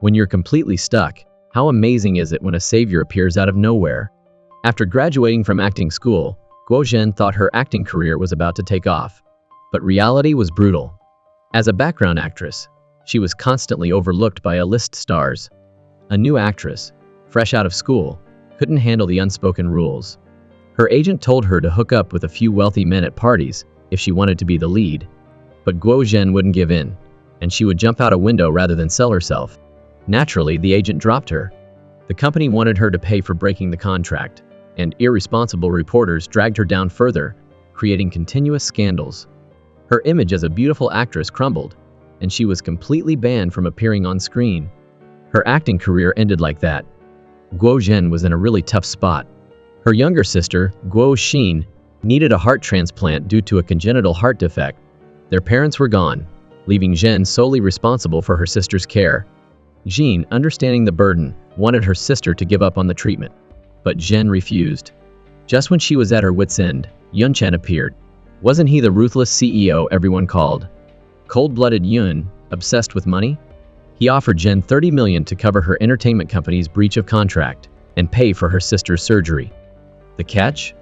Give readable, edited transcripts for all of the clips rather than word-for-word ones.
When you're completely stuck, how amazing is it when a savior appears out of nowhere? After graduating from acting school, Guo Zhen thought her acting career was about to take off. But reality was brutal. As a background actress, she was constantly overlooked by A-list stars. A new actress, fresh out of school, couldn't handle the unspoken rules. Her agent told her to hook up with a few wealthy men at parties if she wanted to be the lead. But Guo Zhen wouldn't give in, and she would jump out a window rather than sell herself. Naturally, the agent dropped her. The company wanted her to pay for breaking the contract, and irresponsible reporters dragged her down further, creating continuous scandals. Her image as a beautiful actress crumbled, and she was completely banned from appearing on screen. Her acting career ended like that. Guo Zhen was in a really tough spot. Her younger sister, Guo Xin, needed a heart transplant due to a congenital heart defect. Their parents were gone, leaving Zhen solely responsible for her sister's care. Xin, understanding the burden, wanted her sister to give up on the treatment. But Zhen refused. Just when she was at her wit's end, Yun Chen appeared. Wasn't he the ruthless CEO everyone called? Cold-blooded Yun, obsessed with money? He offered Zhen 30 million to cover her entertainment company's breach of contract and pay for her sister's surgery. The catch?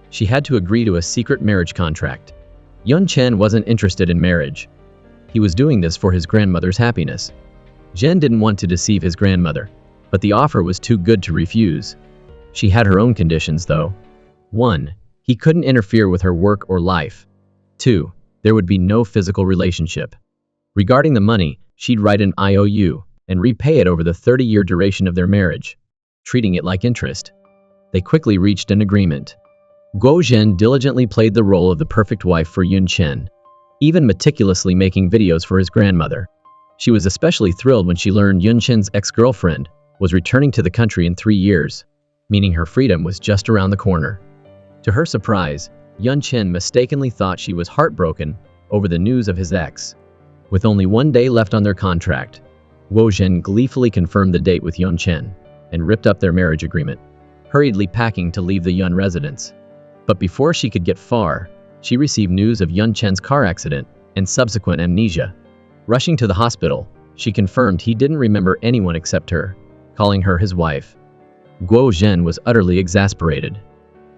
She had to agree to a secret marriage contract. Yun Chen wasn't interested in marriage. He was doing this for his grandmother's happiness. Zhen didn't want to deceive his grandmother, but the offer was too good to refuse. She had her own conditions, though. 1. He couldn't interfere with her work or life. 2. There would be no physical relationship. Regarding the money, she'd write an IOU and repay it over the 30-year duration of their marriage, treating it like interest. They quickly reached an agreement. Guo Zhen diligently played the role of the perfect wife for Yun Chen, even meticulously making videos for his grandmother. She was especially thrilled when she learned Yun Chen's ex-girlfriend was returning to the country in 3 years, meaning her freedom was just around the corner. To her surprise, Yun Chen mistakenly thought she was heartbroken over the news of his ex. With only 1 day left on their contract, Guo Zhen gleefully confirmed the date with Yun Chen and ripped up their marriage agreement, hurriedly packing to leave the Yun residence. But before she could get far, she received news of Yun Chen's car accident and subsequent amnesia. Rushing to the hospital, she confirmed he didn't remember anyone except her, calling her his wife. Guo Zhen was utterly exasperated.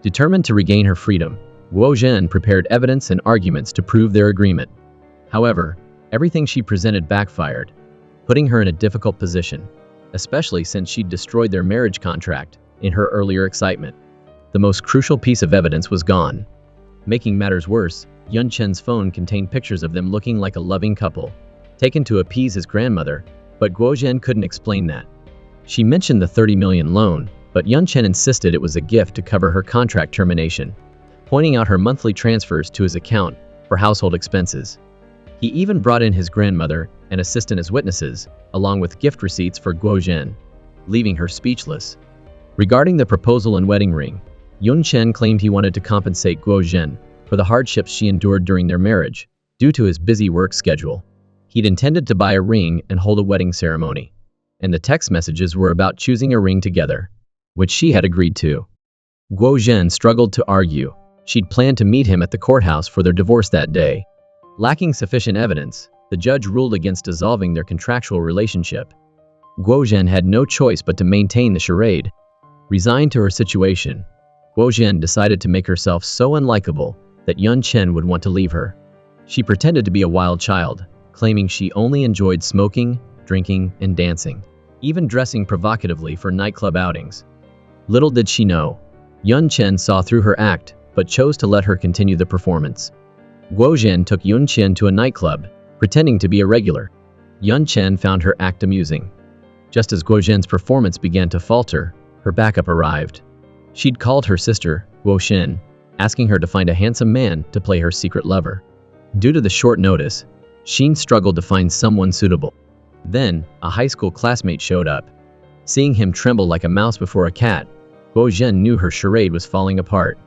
Determined to regain her freedom, Guo Zhen prepared evidence and arguments to prove their agreement. However, everything she presented backfired, putting her in a difficult position, especially since she'd destroyed their marriage contract in her earlier excitement. The most crucial piece of evidence was gone. Making matters worse, Yun Chen's phone contained pictures of them looking like a loving couple, taken to appease his grandmother, but Guo Zhen couldn't explain that. She mentioned the 30 million loan, but Yun Chen insisted it was a gift to cover her contract termination, pointing out her monthly transfers to his account for household expenses. He even brought in his grandmother and assistant as witnesses, along with gift receipts for Guo Zhen, leaving her speechless. Regarding the proposal and wedding ring, Yun Chen claimed he wanted to compensate Guo Zhen for the hardships she endured during their marriage, due to his busy work schedule. He'd intended to buy a ring and hold a wedding ceremony, and the text messages were about choosing a ring together, which she had agreed to. Guo Zhen struggled to argue. She'd planned to meet him at the courthouse for their divorce that day. Lacking sufficient evidence, the judge ruled against dissolving their contractual relationship. Guo Zhen had no choice but to maintain the charade. Resigned to her situation, Guo Zhen decided to make herself so unlikable that Yun Chen would want to leave her. She pretended to be a wild child, claiming she only enjoyed smoking, drinking, and dancing, even dressing provocatively for nightclub outings. Little did she know, Yun Chen saw through her act, but chose to let her continue the performance. Guo Zhen took Yun Chen to a nightclub, pretending to be a regular. Yun Chen found her act amusing. Just as Guo Zhen's performance began to falter, her backup arrived. She'd called her sister, Guo Xin, asking her to find a handsome man to play her secret lover. Due to the short notice, Xin struggled to find someone suitable. Then, a high school classmate showed up. Seeing him tremble like a mouse before a cat, Guo Zhen knew her charade was falling apart.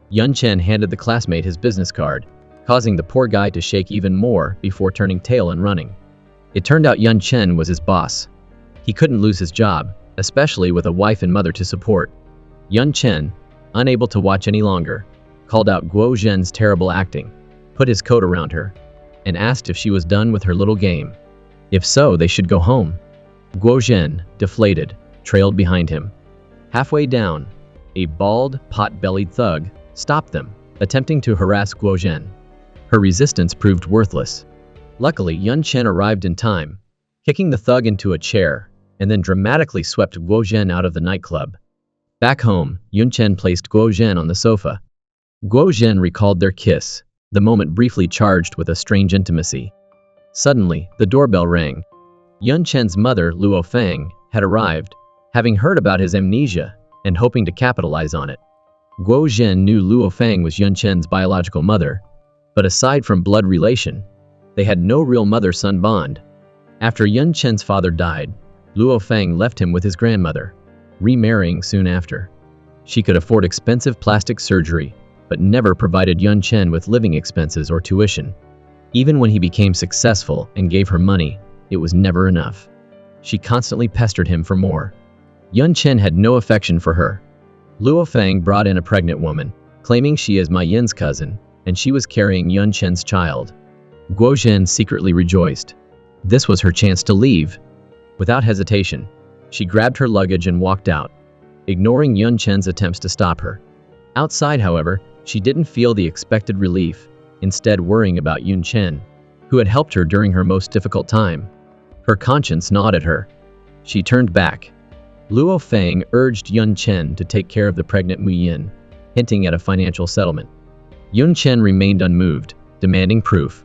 Yun Chen handed the classmate his business card, causing the poor guy to shake even more before turning tail and running. It turned out Yun Chen was his boss. He couldn't lose his job, especially with a wife and mother to support. Yun Chen, unable to watch any longer, called out Guo Zhen's terrible acting, put his coat around her, and asked if she was done with her little game. If so, they should go home. Guo Zhen, deflated, trailed behind him. Halfway down, a bald, pot-bellied thug stopped them, attempting to harass Guo Zhen. Her resistance proved worthless. Luckily, Yun Chen arrived in time, kicking the thug into a chair, and then dramatically swept Guo Zhen out of the nightclub. Back home, Yun Chen placed Guo Zhen on the sofa. Guo Zhen recalled their kiss, the moment briefly charged with a strange intimacy. Suddenly, the doorbell rang. Yun Chen's mother, Luo Fang, had arrived, having heard about his amnesia and hoping to capitalize on it. Guo Zhen knew Luo Fang was Yun Chen's biological mother, but aside from blood relation, they had no real mother-son bond. After Yun Chen's father died, Luo Fang left him with his grandmother, remarrying soon after. She could afford expensive plastic surgery, but never provided Yun Chen with living expenses or tuition. Even when he became successful and gave her money, it was never enough. She constantly pestered him for more. Yun Chen had no affection for her. Luo Fang brought in a pregnant woman, claiming she is Ma Yin's cousin, and she was carrying Yun Chen's child. Guo Zhen secretly rejoiced. This was her chance to leave. Without hesitation, she grabbed her luggage and walked out, ignoring Yun Chen's attempts to stop her. Outside, however, she didn't feel the expected relief, instead worrying about Yun Chen, who had helped her during her most difficult time. Her conscience gnawed at her. She turned back. Luo Fang urged Yun Chen to take care of the pregnant Mu Yin, hinting at a financial settlement. Yun Chen remained unmoved, demanding proof.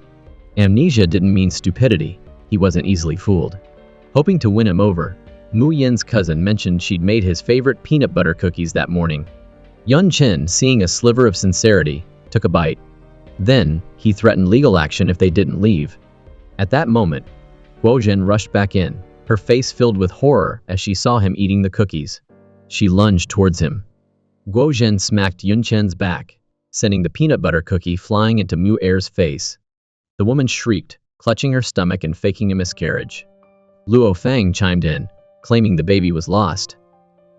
Amnesia didn't mean stupidity. He wasn't easily fooled. Hoping to win him over, Mu Yin's cousin mentioned she'd made his favorite peanut butter cookies that morning. Yun Chen, seeing a sliver of sincerity, took a bite. Then, he threatened legal action if they didn't leave. At that moment, Guo Zhen rushed back in, her face filled with horror as she saw him eating the cookies. She lunged towards him. Guo Zhen smacked Yun Chen's back, sending the peanut butter cookie flying into Mu Er's face. The woman shrieked, clutching her stomach and faking a miscarriage. Luo Fang chimed in, claiming the baby was lost.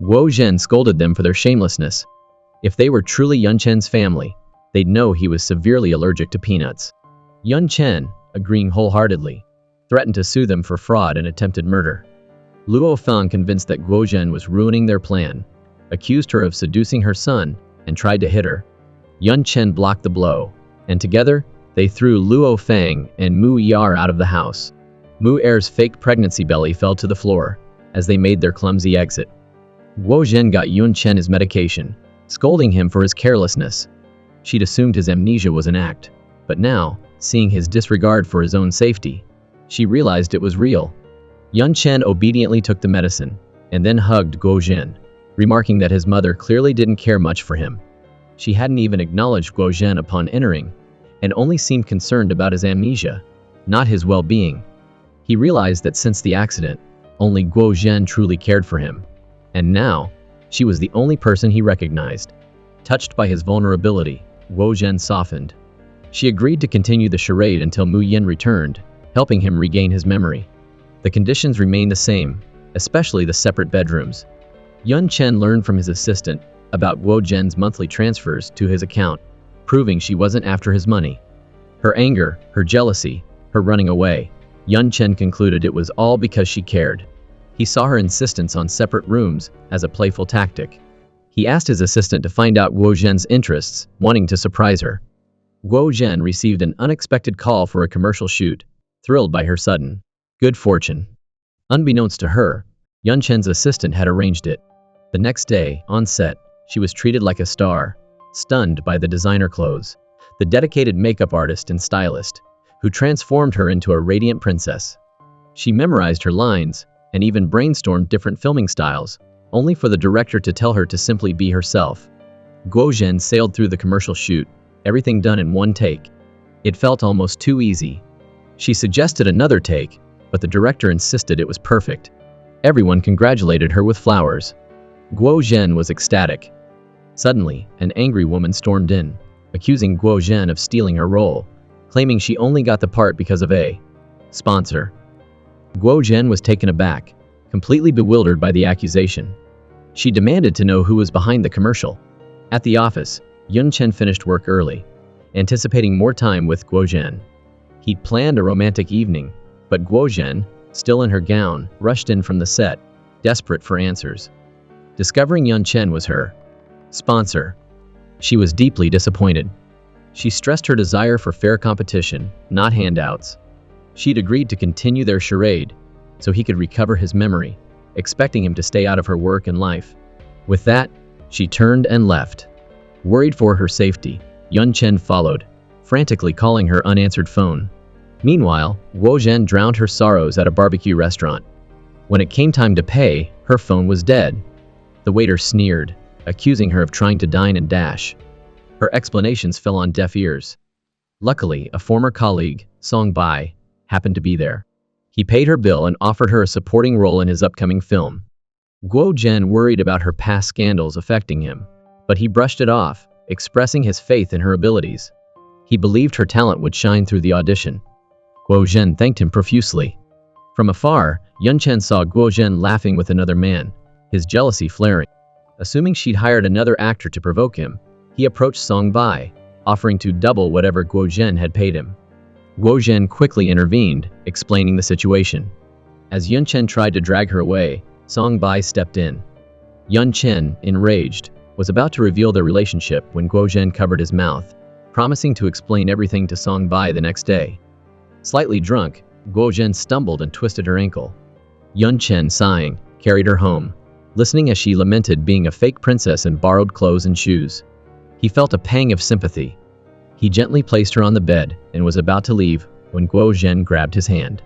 Guo Zhen scolded them for their shamelessness. If they were truly Yun Chen's family, they'd know he was severely allergic to peanuts. Yun Chen, agreeing wholeheartedly, threatened to sue them for fraud and attempted murder. Luo Fang, convinced that Guo Zhen was ruining their plan, accused her of seducing her son and tried to hit her. Yun Chen blocked the blow, and together, they threw Luo Fang and Mu Er out of the house. Mu Er's fake pregnancy belly fell to the floor as they made their clumsy exit. Guo Zhen got Yun Chen his medication, scolding him for his carelessness. She'd assumed his amnesia was an act, but now, seeing his disregard for his own safety, she realized it was real. Yun Chen obediently took the medicine, and then hugged Guo Zhen, remarking that his mother clearly didn't care much for him. She hadn't even acknowledged Guo Zhen upon entering, and only seemed concerned about his amnesia, not his well-being. He realized that since the accident, only Guo Zhen truly cared for him, and now, she was the only person he recognized. Touched by his vulnerability, Guo Zhen softened. She agreed to continue the charade until Mu Yin returned, helping him regain his memory. The conditions remained the same, especially the separate bedrooms. Yun Chen learned from his assistant about Guo Zhen's monthly transfers to his account, proving she wasn't after his money. Her anger, her jealousy, her running away, Yun Chen concluded it was all because she cared. He saw her insistence on separate rooms as a playful tactic. He asked his assistant to find out Guo Zhen's interests, wanting to surprise her. Guo Zhen received an unexpected call for a commercial shoot, thrilled by her sudden good fortune. Unbeknownst to her, Yun Chen's assistant had arranged it. The next day, on set, she was treated like a star, stunned by the designer clothes, the dedicated makeup artist and stylist, who transformed her into a radiant princess. She memorized her lines, and even brainstormed different filming styles, only for the director to tell her to simply be herself. Guo Zhen sailed through the commercial shoot, everything done in one take. It felt almost too easy. She suggested another take, but the director insisted it was perfect. Everyone congratulated her with flowers. Guo Zhen was ecstatic. Suddenly, an angry woman stormed in, accusing Guo Zhen of stealing her role, claiming she only got the part because of a sponsor. Guo Zhen was taken aback, completely bewildered by the accusation. She demanded to know who was behind the commercial. At the office, Yun Chen finished work early, anticipating more time with Guo Zhen. He'd planned a romantic evening, but Guo Zhen, still in her gown, rushed in from the set, desperate for answers. Discovering Yun Chen was her sponsor, she was deeply disappointed. She stressed her desire for fair competition, not handouts. She'd agreed to continue their charade so he could recover his memory, expecting him to stay out of her work and life. With that, she turned and left. Worried for her safety, Yun Chen followed, frantically calling her unanswered phone. Meanwhile, Guo Zhen drowned her sorrows at a barbecue restaurant. When it came time to pay, her phone was dead. The waiter sneered, accusing her of trying to dine and dash. Her explanations fell on deaf ears. Luckily, a former colleague, Song Bai, happened to be there. He paid her bill and offered her a supporting role in his upcoming film. Guo Zhen worried about her past scandals affecting him, but he brushed it off, expressing his faith in her abilities. He believed her talent would shine through the audition. Guo Zhen thanked him profusely. From afar, Yun Chen saw Guo Zhen laughing with another man, his jealousy flaring. Assuming she'd hired another actor to provoke him, he approached Song Bai, offering to double whatever Guo Zhen had paid him. Guo Zhen quickly intervened, explaining the situation. As Yun Chen tried to drag her away, Song Bai stepped in. Yun Chen, enraged, was about to reveal their relationship when Guo Zhen covered his mouth, promising to explain everything to Song Bai the next day. Slightly drunk, Guo Zhen stumbled and twisted her ankle. Yun Chen, sighing, carried her home, listening as she lamented being a fake princess in borrowed clothes and shoes. He felt a pang of sympathy. He gently placed her on the bed and was about to leave when Guo Zhen grabbed his hand.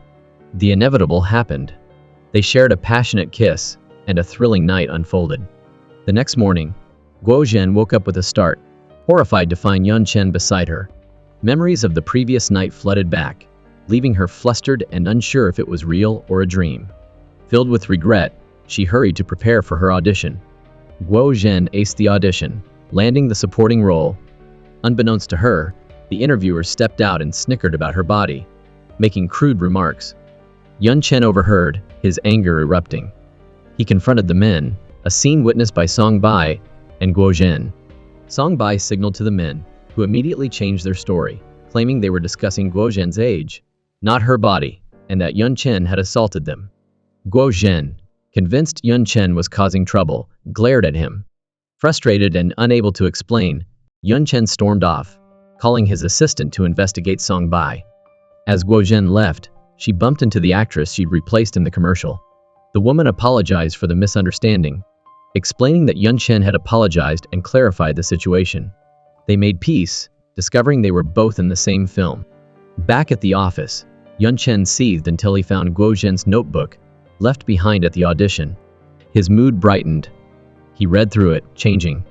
The inevitable happened. They shared a passionate kiss, and a thrilling night unfolded. The next morning, Guo Zhen woke up with a start, horrified to find Yun Chen beside her. Memories of the previous night flooded back, leaving her flustered and unsure if it was real or a dream. Filled with regret, she hurried to prepare for her audition. Guo Zhen aced the audition, landing the supporting role. Unbeknownst to her, the interviewer stepped out and snickered about her body, making crude remarks. Yun Chen overheard, his anger erupting. He confronted the men, a scene witnessed by Song Bai and Guo Zhen. Song Bai signaled to the men, who immediately changed their story, claiming they were discussing Guo Zhen's age, not her body, and that Yun Chen had assaulted them. Guo Zhen, convinced Yun Chen was causing trouble, glared at him. Frustrated and unable to explain, Yun Chen stormed off, calling his assistant to investigate Song Bai. As Guo Zhen left, she bumped into the actress she'd replaced in the commercial. The woman apologized for the misunderstanding, explaining that Yun Chen had apologized and clarified the situation. They made peace, discovering they were both in the same film. Back at the office, Yun Chen seethed until he found Guo Zhen's notebook, left behind at the audition. His mood brightened. He read through it, changing.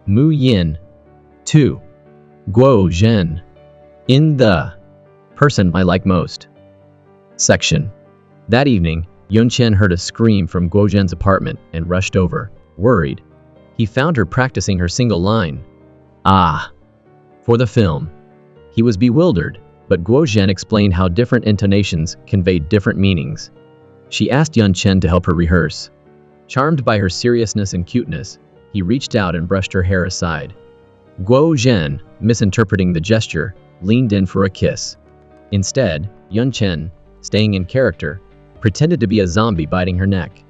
Mu Yin. 2. Guo Zhen. In the person I like most. Section. That evening, Yun Chen heard a scream from Guo Zhen's apartment and rushed over, worried. He found her practicing her single line. Ah. For the film. He was bewildered, but Guo Zhen explained how different intonations conveyed different meanings. She asked Yun Chen to help her rehearse. Charmed by her seriousness and cuteness, he reached out and brushed her hair aside. Guo Zhen, misinterpreting the gesture, leaned in for a kiss. Instead, Yun Chen, staying in character, pretended to be a zombie biting her neck.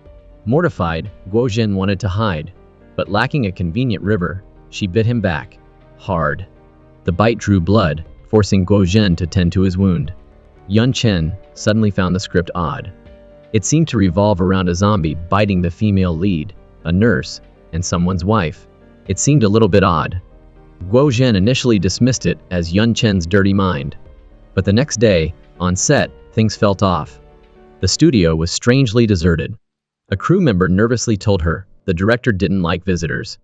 Mortified, Guo Zhen wanted to hide, but lacking a convenient river, she bit him back, hard. The bite drew blood, forcing Guo Zhen to tend to his wound. Yun Chen suddenly found the script odd. It seemed to revolve around a zombie biting the female lead, a nurse, and someone's wife. It seemed a little bit odd. Guo Zhen initially dismissed it as Yun Chen's dirty mind. But the next day, on set, things felt off. The studio was strangely deserted. A crew member nervously told her the director didn't like visitors.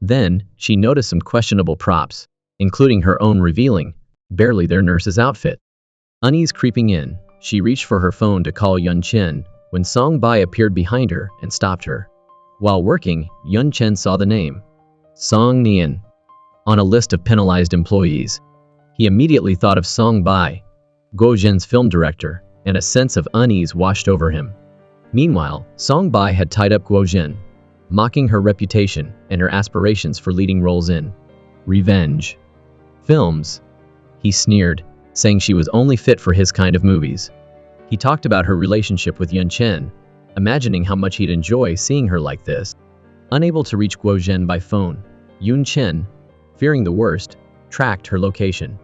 Then, she noticed some questionable props, including her own revealing, barely their nurse's outfit. Unease creeping in, she reached for her phone to call Yun Chen when Song Bai appeared behind her and stopped her. While working, Yun Chen saw the name, Song Nian, on a list of penalized employees. He immediately thought of Song Bai, Guo Zhen's film director, and a sense of unease washed over him. Meanwhile, Song Bai had tied up Guo Zhen, mocking her reputation and her aspirations for leading roles in revenge films. He sneered, saying she was only fit for his kind of movies. He talked about her relationship with Yun Chen, imagining how much he'd enjoy seeing her like this. Unable to reach Guo Zhen by phone, Yun Chen, fearing the worst, tracked her location.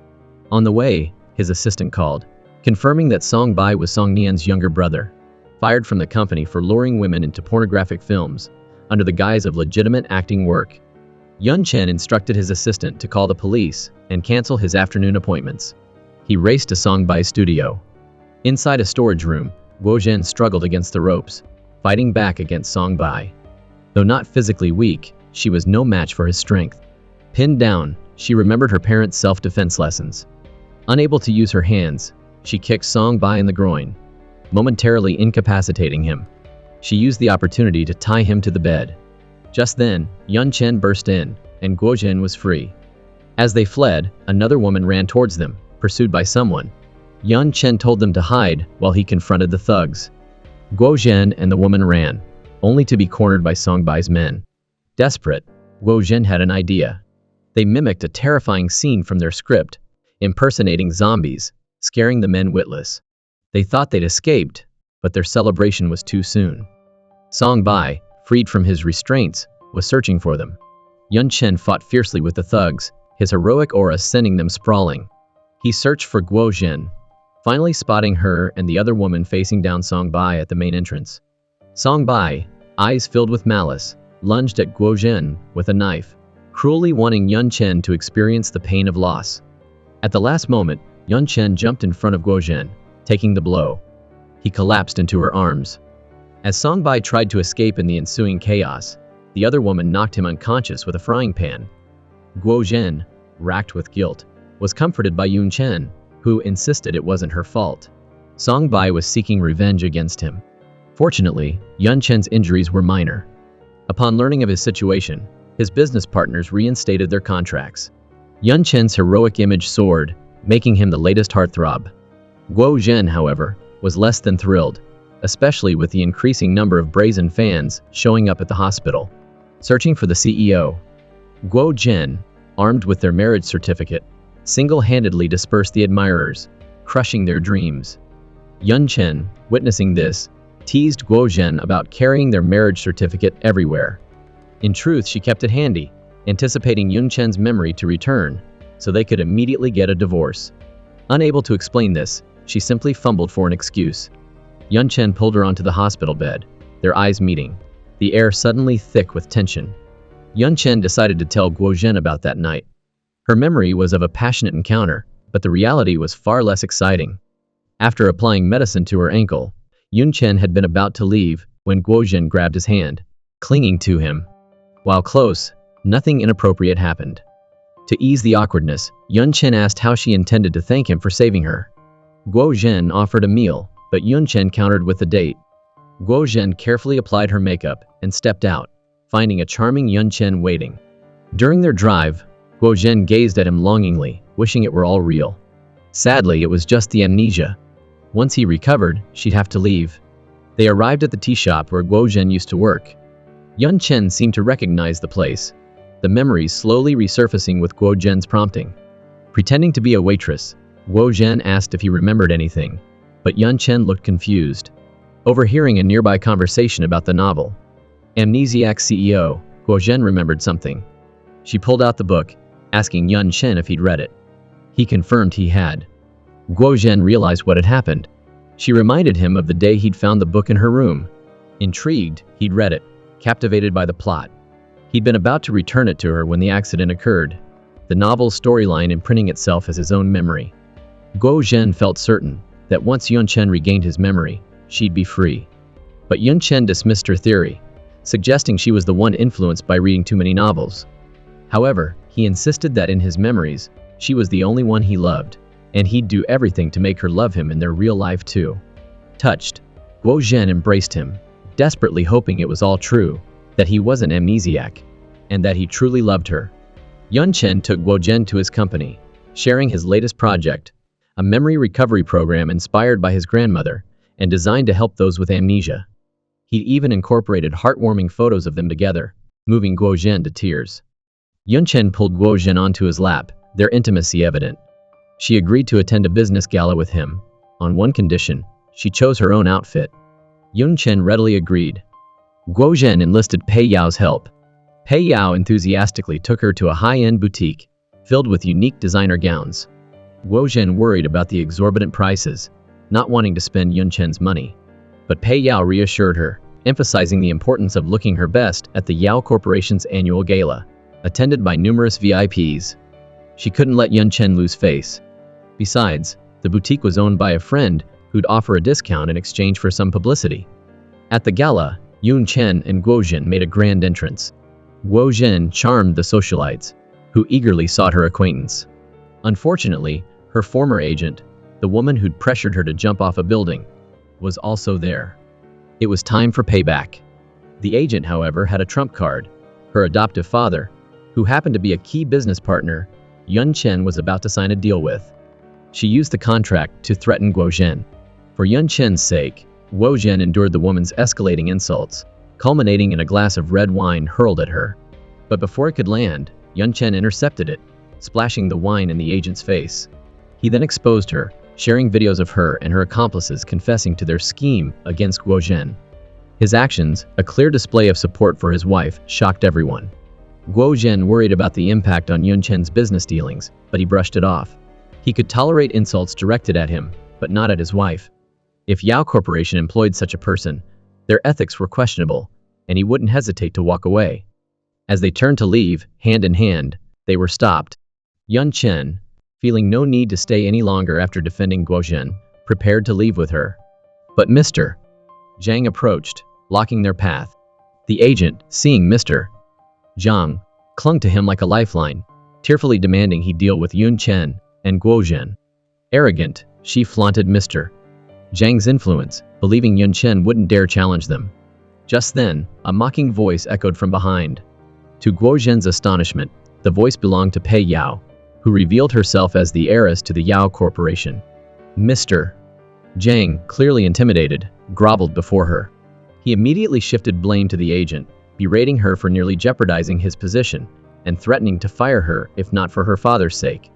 On the way, his assistant called, confirming that Song Bai was Song Nian's younger brother, fired from the company for luring women into pornographic films under the guise of legitimate acting work. Yun Chen instructed his assistant to call the police and cancel his afternoon appointments. He raced to Song Bai's studio. Inside a storage room, Guo Zhen struggled against the ropes, fighting back against Song Bai. Though not physically weak, she was no match for his strength. Pinned down, she remembered her parents' self-defense lessons. Unable to use her hands, she kicked Song Bai in the groin, momentarily incapacitating him. She used the opportunity to tie him to the bed. Just then, Yun Chen burst in, and Guo Zhen was free. As they fled, another woman ran towards them, pursued by someone. Yun Chen told them to hide while he confronted the thugs. Guo Zhen and the woman ran, only to be cornered by Song Bai's men. Desperate, Guo Zhen had an idea. They mimicked a terrifying scene from their script, impersonating zombies, scaring the men witless. They thought they'd escaped, but their celebration was too soon. Song Bai, freed from his restraints, was searching for them. Yun Chen fought fiercely with the thugs, his heroic aura sending them sprawling. He searched for Guo Zhen, finally spotting her and the other woman facing down Song Bai at the main entrance. Song Bai, eyes filled with malice, lunged at Guo Zhen with a knife, cruelly wanting Yun Chen to experience the pain of loss. At the last moment, Yun Chen jumped in front of Guo Zhen, taking the blow. He collapsed into her arms. As Song Bai tried to escape in the ensuing chaos, the other woman knocked him unconscious with a frying pan. Guo Zhen, racked with guilt, was comforted by Yun Chen, who insisted it wasn't her fault. Song Bai was seeking revenge against him. Fortunately, Yun Chen's injuries were minor. Upon learning of his situation, his business partners reinstated their contracts. Yun Chen's heroic image soared, making him the latest heartthrob. Guo Zhen, however, was less than thrilled, especially with the increasing number of brazen fans showing up at the hospital, searching for the CEO. Guo Zhen, armed with their marriage certificate, single-handedly dispersed the admirers, crushing their dreams. Yun Chen, witnessing this, teased Guo Zhen about carrying their marriage certificate everywhere. In truth, she kept it handy, anticipating Yun Chen's memory to return, so they could immediately get a divorce. Unable to explain this, she simply fumbled for an excuse. Yun Chen pulled her onto the hospital bed, their eyes meeting, the air suddenly thick with tension. Yun Chen decided to tell Guo Zhen about that night. Her memory was of a passionate encounter, but the reality was far less exciting. After applying medicine to her ankle, Yun Chen had been about to leave when Guo Zhen grabbed his hand, clinging to him. While close, nothing inappropriate happened. To ease the awkwardness, Yun Chen asked how she intended to thank him for saving her. Guo Zhen offered a meal, but Yun Chen countered with a date. Guo Zhen carefully applied her makeup and stepped out, finding a charming Yun Chen waiting. During their drive, Guo Zhen gazed at him longingly, wishing it were all real. Sadly, it was just the amnesia. Once he recovered, she'd have to leave. They arrived at the tea shop where Guo Zhen used to work. Yun Chen seemed to recognize the place, the memories slowly resurfacing with Guo Zhen's prompting. Pretending to be a waitress, Guo Zhen asked if he remembered anything, but Yun Chen looked confused. Overhearing a nearby conversation about the novel, Amnesiac CEO, Guo Zhen remembered something. She pulled out the book, asking Yun Chen if he'd read it. He confirmed he had. Guo Zhen realized what had happened. She reminded him of the day he'd found the book in her room. Intrigued, he'd read it, captivated by the plot. He'd been about to return it to her when the accident occurred, the novel's storyline imprinting itself as his own memory. Guo Zhen felt certain that once Yun Chen regained his memory, she'd be free. But Yun Chen dismissed her theory, suggesting she was the one influenced by reading too many novels. However, he insisted that in his memories, she was the only one he loved, and he'd do everything to make her love him in their real life too. Touched, Guo Zhen embraced him, desperately hoping it was all true, that he wasn't amnesiac, and that he truly loved her. Yun Chen took Guo Zhen to his company, sharing his latest project, a memory recovery program inspired by his grandmother and designed to help those with amnesia. He even incorporated heartwarming photos of them together, moving Guo Zhen to tears. Yun Chen pulled Guo Zhen onto his lap, their intimacy evident. She agreed to attend a business gala with him, on one condition: she chose her own outfit. Yun Chen readily agreed. Guo Zhen enlisted Pei Yao's help. Pei Yao enthusiastically took her to a high-end boutique, filled with unique designer gowns. Guo Zhen worried about the exorbitant prices, not wanting to spend Yun Chen's money. But Pei Yao reassured her, emphasizing the importance of looking her best at the Yao Corporation's annual gala, attended by numerous VIPs. She couldn't let Yun Chen lose face. Besides, the boutique was owned by a friend who'd offer a discount in exchange for some publicity. At the gala, Yun Chen and Guo Zhen made a grand entrance. Guo Zhen charmed the socialites, who eagerly sought her acquaintance. Unfortunately, her former agent, the woman who'd pressured her to jump off a building, was also there. It was time for payback. The agent, however, had a trump card. Her adoptive father, who happened to be a key business partner, Yun Chen was about to sign a deal with. She used the contract to threaten Guo Zhen. For Yun Chen's sake, Guo Zhen endured the woman's escalating insults, culminating in a glass of red wine hurled at her. But before it could land, Yun Chen intercepted it, splashing the wine in the agent's face. He then exposed her, sharing videos of her and her accomplices confessing to their scheme against Guo Zhen. His actions, a clear display of support for his wife, shocked everyone. Guo Zhen worried about the impact on Yun Chen's business dealings, but he brushed it off. He could tolerate insults directed at him, but not at his wife. If Yao Corporation employed such a person, their ethics were questionable, and he wouldn't hesitate to walk away. As they turned to leave, hand in hand, they were stopped. Yun Chen, feeling no need to stay any longer after defending Guo Zhen, prepared to leave with her. But Mr. Zhang approached, blocking their path. The agent, seeing Mr. Zhang, clung to him like a lifeline, tearfully demanding he deal with Yun Chen and Guo Zhen. Arrogant, she flaunted Mr. Zhang's influence, believing Yun Chen wouldn't dare challenge them. Just then, a mocking voice echoed from behind. To Guo Zhen's astonishment, the voice belonged to Pei Yao, who revealed herself as the heiress to the Yao Corporation. Mr. Zhang, clearly intimidated, groveled before her. He immediately shifted blame to the agent, berating her for nearly jeopardizing his position and threatening to fire her if not for her father's sake.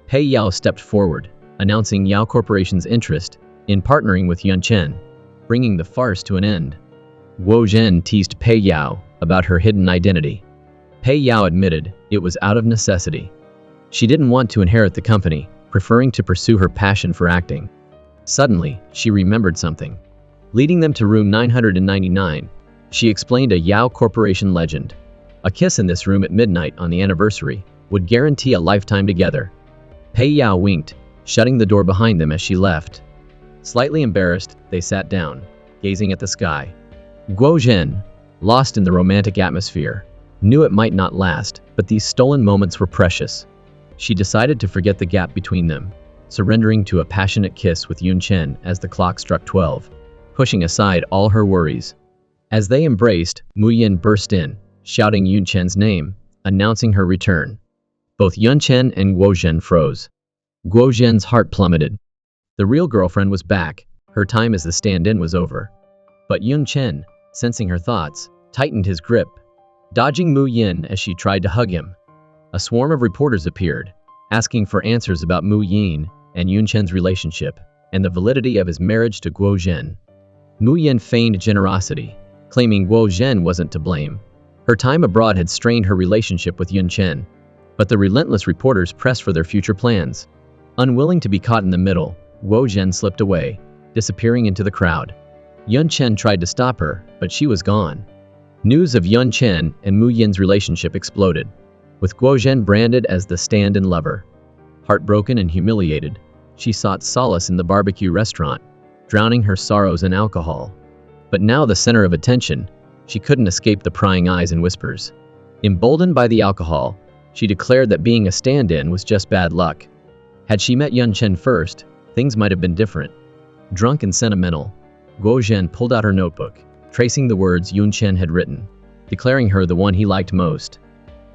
Pei Yao stepped forward, announcing Yao Corporation's interest in partnering with Yun Chen, bringing the farce to an end. Guo Zhen teased Pei Yao about her hidden identity. Pei Yao admitted it was out of necessity. She didn't want to inherit the company, preferring to pursue her passion for acting. Suddenly, she remembered something. Leading them to room 999, she explained a Yao Corporation legend. A kiss in this room at midnight on the anniversary would guarantee a lifetime together. Pei Yao winked, shutting the door behind them as she left. Slightly embarrassed, they sat down, gazing at the sky. Guo Zhen, lost in the romantic atmosphere, knew it might not last, but these stolen moments were precious. She decided to forget the gap between them, surrendering to a passionate kiss with Yun Chen as the clock struck 12, pushing aside all her worries. As they embraced, Mu Yin burst in, shouting Yun Chen's name, announcing her return. Both Yun Chen and Guo Zhen froze. Guo Zhen's heart plummeted. The real girlfriend was back, her time as the stand-in was over. But Yun Chen, sensing her thoughts, tightened his grip, dodging Mu Yin as she tried to hug him. A swarm of reporters appeared, asking for answers about Mu Yin and Yun Chen's relationship, and the validity of his marriage to Guo Zhen. Mu Yin feigned generosity, claiming Guo Zhen wasn't to blame. Her time abroad had strained her relationship with Yun Chen. But the relentless reporters pressed for their future plans. Unwilling to be caught in the middle, Guo Zhen slipped away, disappearing into the crowd. Yun Chen tried to stop her, but she was gone. News of Yun Chen and Mu Yin's relationship exploded, with Guo Zhen branded as the stand-in lover. Heartbroken and humiliated, she sought solace in the barbecue restaurant, drowning her sorrows in alcohol. But now the center of attention, she couldn't escape the prying eyes and whispers. Emboldened by the alcohol, she declared that being a stand-in was just bad luck. Had she met Yun Chen first, things might have been different. Drunk and sentimental, Guo Zhen pulled out her notebook, tracing the words Yun Chen had written, declaring her the one he liked most.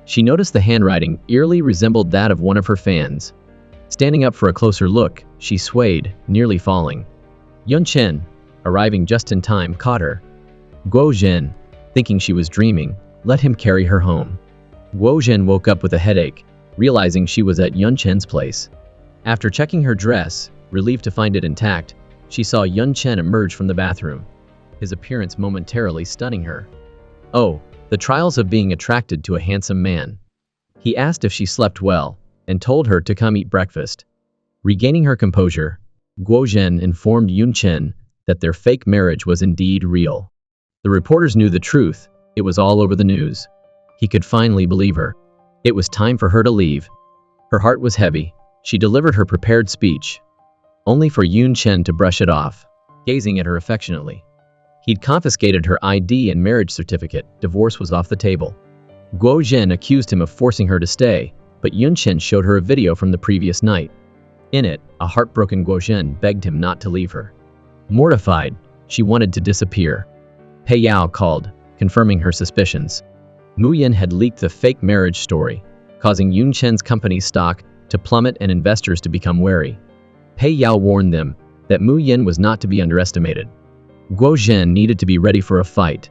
She noticed the handwriting eerily resembled that of one of her fans. Standing up for a closer look, she swayed, nearly falling. Yun Chen, arriving just in time, caught her. Guo Zhen, thinking she was dreaming, let him carry her home. Guo Zhen woke up with a headache, realizing she was at Yun Chen's place. After checking her dress, relieved to find it intact, she saw Yun Chen emerge from the bathroom, his appearance momentarily stunning her. Oh, the trials of being attracted to a handsome man. He asked if she slept well, and told her to come eat breakfast. Regaining her composure, Guo Zhen informed Yun Chen that their fake marriage was indeed real. The reporters knew the truth. It was all over the news. He could finally believe her. It was time for her to leave. Her heart was heavy. She delivered her prepared speech, only for Yun Chen to brush it off, gazing at her affectionately. He'd confiscated her ID and marriage certificate. Divorce was off the table. Guo Zhen accused him of forcing her to stay, but Yun Chen showed her a video from the previous night. In it, a heartbroken Guo Zhen begged him not to leave her. Mortified, she wanted to disappear. Pei Yao called, confirming her suspicions. Mu Yin had leaked the fake marriage story, causing Yun Chen's company's stock to plummet and investors to become wary. Pei Yao warned them that Mu Yin was not to be underestimated. Guo Zhen needed to be ready for a fight.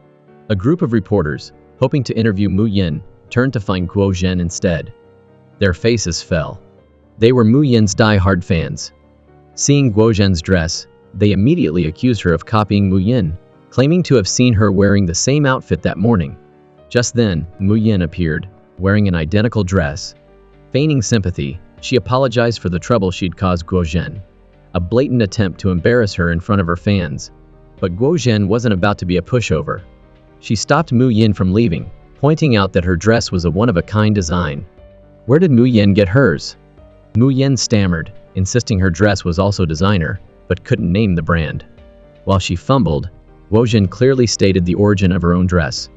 A group of reporters, hoping to interview Mu Yin, turned to find Guo Zhen instead. Their faces fell. They were Mu Yin's die-hard fans. Seeing Guo Zhen's dress, they immediately accused her of copying Mu Yin, claiming to have seen her wearing the same outfit that morning. Just then, Mu Yin appeared, wearing an identical dress. Feigning sympathy, she apologized for the trouble she'd caused Guo Zhen. A blatant attempt to embarrass her in front of her fans. But Guo Zhen wasn't about to be a pushover. She stopped Mu Yin from leaving, pointing out that her dress was a one-of-a-kind design. Where did Mu Yin get hers? Mu Yin stammered, insisting her dress was also designer, but couldn't name the brand. While she fumbled, Guo Zhen clearly stated the origin of her own dress.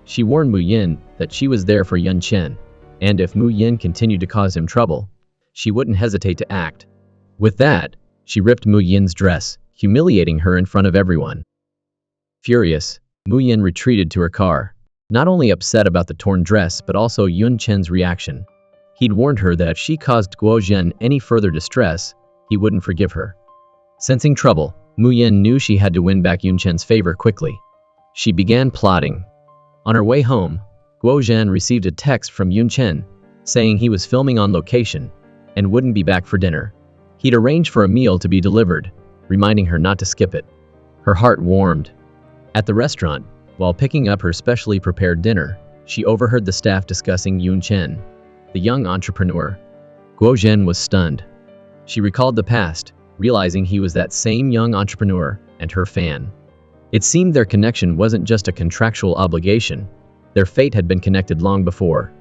She warned Mu Yin that she was there for Yun Chen, and if Mu Yin continued to cause him trouble, she wouldn't hesitate to act. With that, she ripped Mu Yin's dress, humiliating her in front of everyone. Furious, Mu Yin retreated to her car, not only upset about the torn dress but also Yun Chen's reaction. He'd warned her that if she caused Guo Zhen any further distress, he wouldn't forgive her. Sensing trouble, Mu Yin knew she had to win back Yun Chen's favor quickly. She began plotting. On her way home, Guo Zhen received a text from Yun Chen, saying he was filming on location and wouldn't be back for dinner. He'd arranged for a meal to be delivered, reminding her not to skip it. Her heart warmed. At the restaurant, while picking up her specially prepared dinner, she overheard the staff discussing Yun Chen, the young entrepreneur. Guo Zhen was stunned. She recalled the past, realizing he was that same young entrepreneur and her fan. It seemed their connection wasn't just a contractual obligation. Their fate had been connected long before.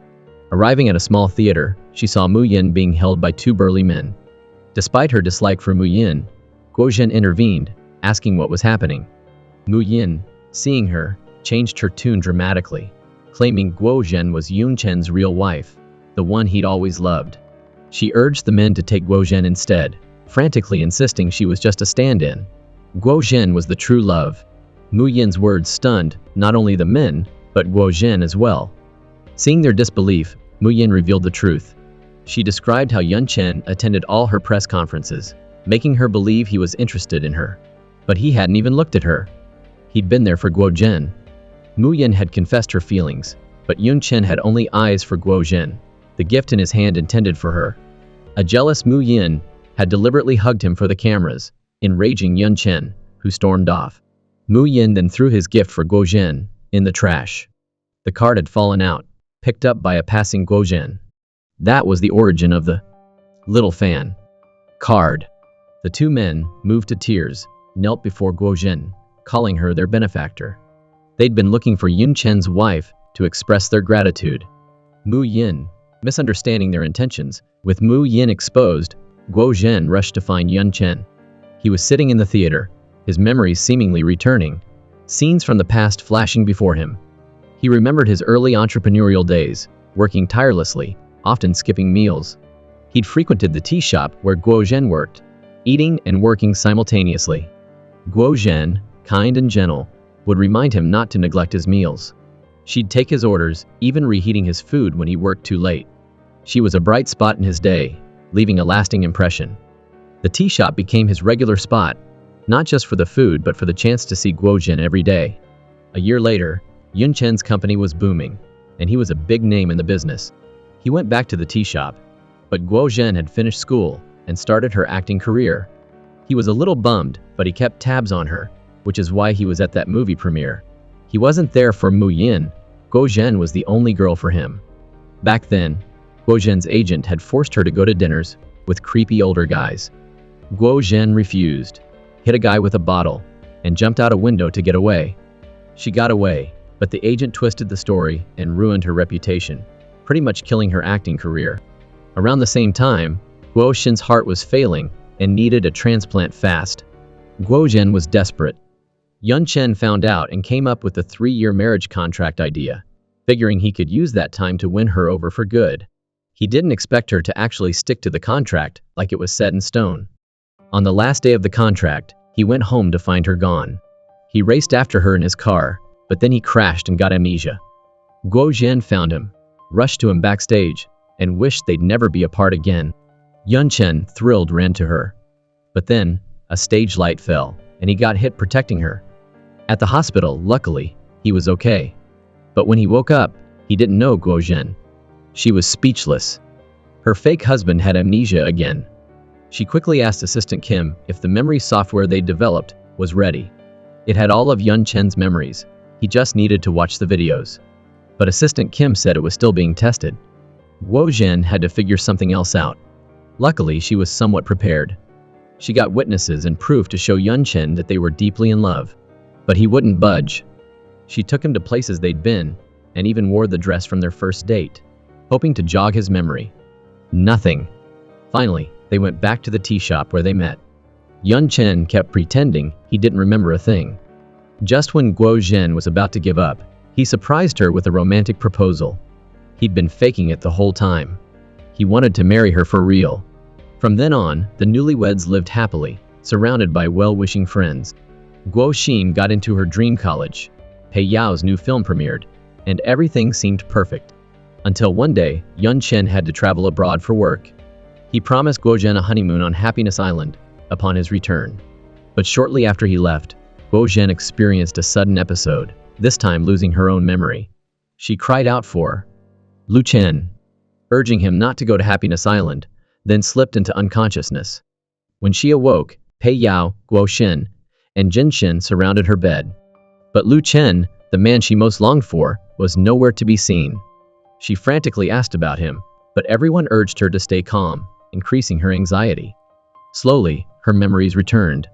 Arriving at a small theater, she saw Mu Yin being held by two burly men. Despite her dislike for Mu Yin, Guo Zhen intervened, asking what was happening. Mu Yin, seeing her, changed her tune dramatically, claiming Guo Zhen was Yun Chen's real wife, the one he'd always loved. She urged the men to take Guo Zhen instead, frantically insisting she was just a stand-in. Guo Zhen was the true love. Mu Yin's words stunned not only the men, but Guo Zhen as well. Seeing their disbelief, Mu Yin revealed the truth. She described how Yun Chen attended all her press conferences, making her believe he was interested in her. But he hadn't even looked at her. He'd been there for Guo Zhen. Mu Yin had confessed her feelings, but Yun Chen had only eyes for Guo Zhen, the gift in his hand intended for her. A jealous Mu Yin had deliberately hugged him for the cameras, enraging Yun Chen, who stormed off. Mu Yin then threw his gift for Guo Zhen in the trash. The card had fallen out, picked up by a passing Guo Zhen. That was the origin of the little fan card. The two men, moved to tears, knelt before Guo Zhen, calling her their benefactor. They'd been looking for Yun Chen's wife to express their gratitude. Mu Yin, misunderstanding their intentions, with Mu Yin exposed, Guo Zhen rushed to find Yun Chen. He was sitting in the theater, his memories seemingly returning, scenes from the past flashing before him. He remembered his early entrepreneurial days, working tirelessly, often skipping meals. He'd frequented the tea shop where Guo Zhen worked, eating and working simultaneously. Guo Zhen, kind and gentle, would remind him not to neglect his meals. She'd take his orders, even reheating his food when he worked too late. She was a bright spot in his day, leaving a lasting impression. The tea shop became his regular spot, not just for the food but for the chance to see Guo Zhen every day. A year later, Yun Chen's company was booming, and he was a big name in the business. He went back to the tea shop, but Guo Zhen had finished school and started her acting career. He was a little bummed, but he kept tabs on her, which is why he was at that movie premiere. He wasn't there for Mu Yin. Guo Zhen was the only girl for him. Back then, Guo Zhen's agent had forced her to go to dinners with creepy older guys. Guo Zhen refused, hit a guy with a bottle, and jumped out a window to get away. She got away, but the agent twisted the story and ruined her reputation, pretty much killing her acting career. Around the same time, Guo Xin's heart was failing and needed a transplant fast. Guo Zhen was desperate. Yun Chen found out and came up with a 3-year marriage contract idea, figuring he could use that time to win her over for good. He didn't expect her to actually stick to the contract like it was set in stone. On the last day of the contract, he went home to find her gone. He raced after her in his car, but then he crashed and got amnesia. Guo Zhen found him, rushed to him backstage, and wished they'd never be apart again. Yun Chen, thrilled, ran to her. But then, a stage light fell, and he got hit protecting her. At the hospital, luckily, he was okay. But when he woke up, he didn't know Guo Zhen. She was speechless. Her fake husband had amnesia again. She quickly asked Assistant Kim if the memory software they'd developed was ready. It had all of Yun Chen's memories. He just needed to watch the videos. But Assistant Kim said it was still being tested. Guo Zhen had to figure something else out. Luckily, she was somewhat prepared. She got witnesses and proof to show Yun Chen that they were deeply in love. But he wouldn't budge. She took him to places they'd been, and even wore the dress from their first date, hoping to jog his memory. Nothing. Finally, they went back to the tea shop where they met. Yun Chen kept pretending he didn't remember a thing. Just when Guo Zhen was about to give up, he surprised her with a romantic proposal. He'd been faking it the whole time. He wanted to marry her for real. From then on, the newlyweds lived happily, surrounded by well-wishing friends. Guo Xin got into her dream college. Pei Yao's new film premiered, and everything seemed perfect. Until one day, Yun Chen had to travel abroad for work. He promised Guo Zhen a honeymoon on Happiness Island upon his return. But shortly after he left, Guo Zhen experienced a sudden episode, this time losing her own memory. She cried out for Lu Chen, urging him not to go to Happiness Island, then slipped into unconsciousness. When she awoke, Pei Yao, Guo Xin, and Jin Xin surrounded her bed. But Lu Chen, the man she most longed for, was nowhere to be seen. She frantically asked about him, but everyone urged her to stay calm, increasing her anxiety. Slowly, her memories returned.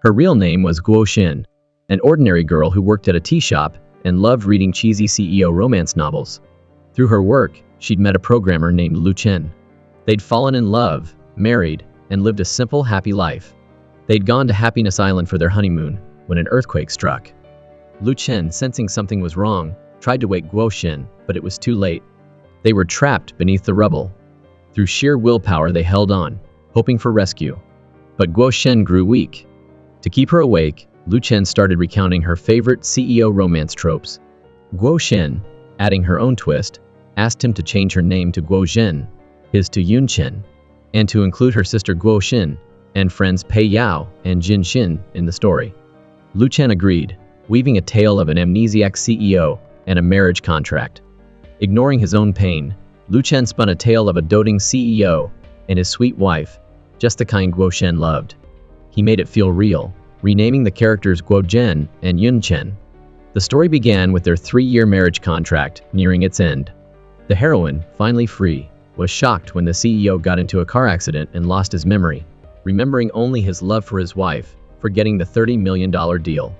Her real name was Guo Xin, an ordinary girl who worked at a tea shop and loved reading cheesy CEO romance novels. Through her work, she'd met a programmer named Lu Chen. They'd fallen in love, married, and lived a simple, happy life. They'd gone to Happiness Island for their honeymoon when an earthquake struck. Lu Chen, sensing something was wrong, tried to wake Guo Xin, but it was too late. They were trapped beneath the rubble. Through sheer willpower, they held on, hoping for rescue. But Guo Xin grew weak. To keep her awake, Lu Chen started recounting her favorite CEO romance tropes. Guo Xin, adding her own twist, asked him to change her name to Guo Zhen, his to Yun Chen, and to include her sister Guo Xin and friends Pei Yao and Jin Xin in the story. Lu Chen agreed, weaving a tale of an amnesiac CEO and a marriage contract. Ignoring his own pain, Lu Chen spun a tale of a doting CEO and his sweet wife, just the kind Guo Shen loved. He made it feel real, renaming the characters Guo Zhen and Yun Chen. The story began with their 3-year marriage contract nearing its end. The heroine, finally free, was shocked when the CEO got into a car accident and lost his memory, remembering only his love for his wife, forgetting the $30 million deal.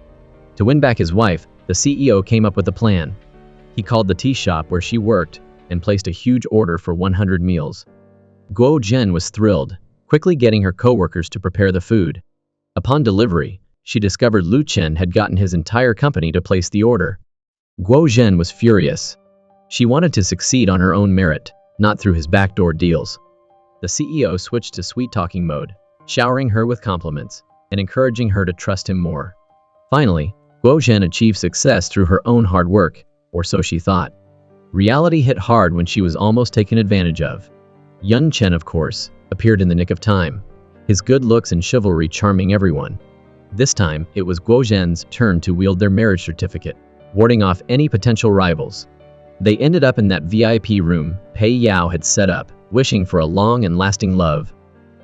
To win back his wife, the CEO came up with a plan. He called the tea shop where she worked and placed a huge order for 100 meals. Guo Zhen was thrilled, quickly getting her co-workers to prepare the food. Upon delivery, she discovered Lu Chen had gotten his entire company to place the order. Guo Zhen was furious. She wanted to succeed on her own merit, not through his backdoor deals. The CEO switched to sweet-talking mode, showering her with compliments and encouraging her to trust him more. Finally, Guo Zhen achieved success through her own hard work, or so she thought. Reality hit hard when she was almost taken advantage of. Yun Chen, of course, appeared in the nick of time, his good looks and chivalry charming everyone. This time, it was Guo Zhen's turn to wield their marriage certificate, warding off any potential rivals. They ended up in that VIP room Pei Yao had set up, wishing for a long and lasting love.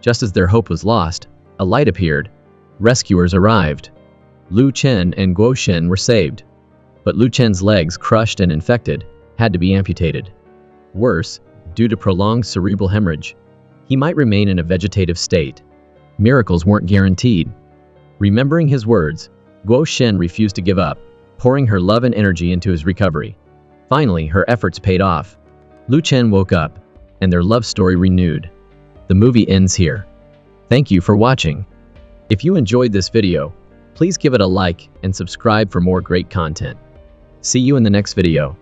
Just as their hope was lost, a light appeared. Rescuers arrived. Lu Chen and Guo Shen were saved. But Lu Chen's legs, crushed and infected, had to be amputated. Worse, due to prolonged cerebral hemorrhage, he might remain in a vegetative state. Miracles weren't guaranteed. Remembering his words, Guo Shen refused to give up, pouring her love and energy into his recovery. Finally, her efforts paid off. Lu Chen woke up, and their love story renewed. The movie ends here. Thank you for watching. If you enjoyed this video, please give it a like and subscribe for more great content. See you in the next video.